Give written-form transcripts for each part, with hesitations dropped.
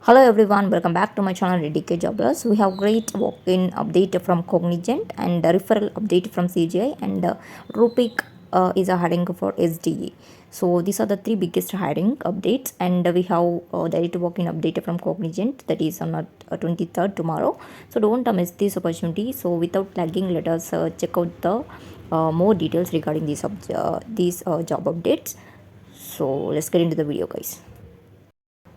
Hello everyone, welcome back to my channel DK Jobless. We have great walk-in update from Cognizant and a referral update from CGI and Rupeek is a hiring for SDE. So these are the three biggest hiring updates and we have direct walk-in update from Cognizant that is on 23rd tomorrow. So don't miss this opportunity. So without lagging, let us check out the more details regarding these job updates. So let's get into the video, guys.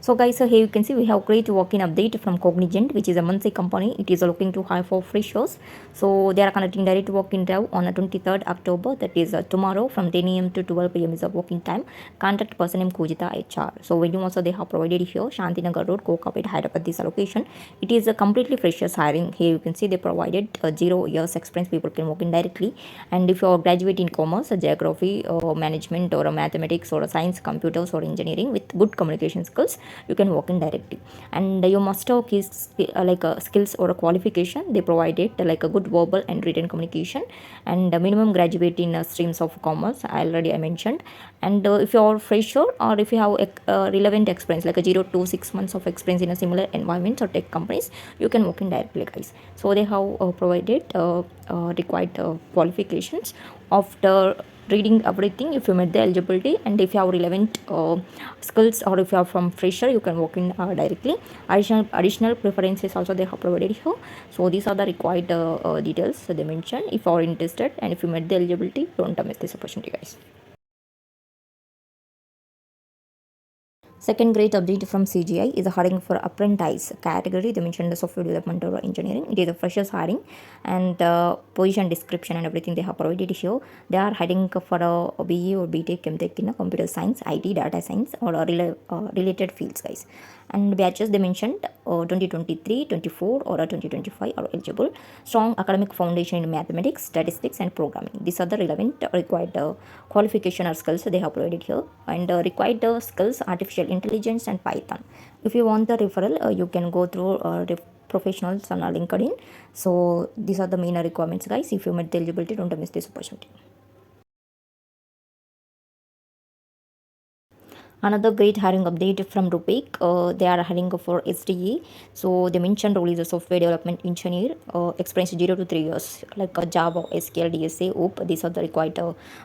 So guys, here you can see we have great walk-in update from Cognizant, which is a monthly company. It is looking to hire for freshers. So they are conducting direct walk-in drive on the 23rd October. That is tomorrow from 10 a.m. to 12 p.m. is the walk-in time. Contact person name Kujita HR. So venue also they have provided here, Shantinagar Road, Kokapet, Hyderabad. This location. It is a completely freshers hiring. Here you can see they provided 0 years experience. People can walk in directly. And if you are graduate in commerce, geography, or management, or mathematics, or science, computers, or engineering with good communication skills, you can walk in directly. And you must have skills or a qualification they provided like a good verbal and written communication and minimum graduate in streams of commerce I mentioned. And if you are fresher or if you have relevant experience like a 0 to 6 months of experience in a similar environment or tech companies, you can walk in directly, guys. So they have provided required qualifications after reading everything. If you met the eligibility and if you have relevant skills or if you are from fresher, you can walk in directly. Additional preferences also they have provided here. So these are the required details they mentioned. If you are interested and if you met the eligibility, don't miss this opportunity, guys. Second great update from CGI is hiring for apprentice category. They mentioned the software development or engineering. It is a freshers hiring and position description and everything they have provided here. They are hiring for a BE or BTech, MTech in a computer science, IT, data science or related fields, guys. And batches they mentioned 2023, 24 or 2025 are eligible. Strong academic foundation in mathematics, statistics and programming. These are the relevant required qualification or skills they have provided here. And required skills artificial intelligence and Python. If you want the referral, you can go through professionals on LinkedIn. So these are the main requirements, guys. If you met the eligibility, don't miss this opportunity. Another great hiring update from Rupeek. They are hiring for SDE. So they mentioned role is a software development engineer, experience 0 to 3 years, like a Java, SQL, DSA, OOP. These are the required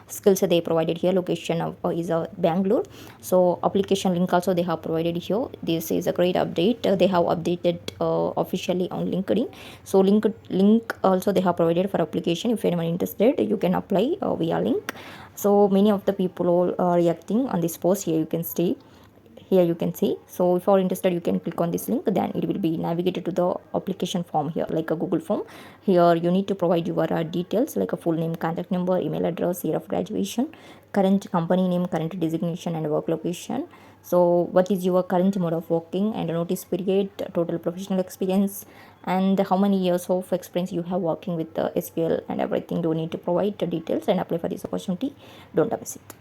skills they provided here. Location of, is Bangalore. So application link also they have provided here. This is a great update. They have updated officially on LinkedIn. So link also they have provided for application. If anyone interested, you can apply via link. So many of the people are reacting on this post. Here you can see. So if you are interested, you can click on this link, then it will be navigated to the application form here, like a Google form. Here you need to provide your details like a full name, contact number, email address, year of graduation, current company name, current designation and work location. So what is your current mode of working and notice period, total professional experience, and how many years of experience you have working with the SQL and everything. You need to provide the details and apply for this opportunity. Don't miss it.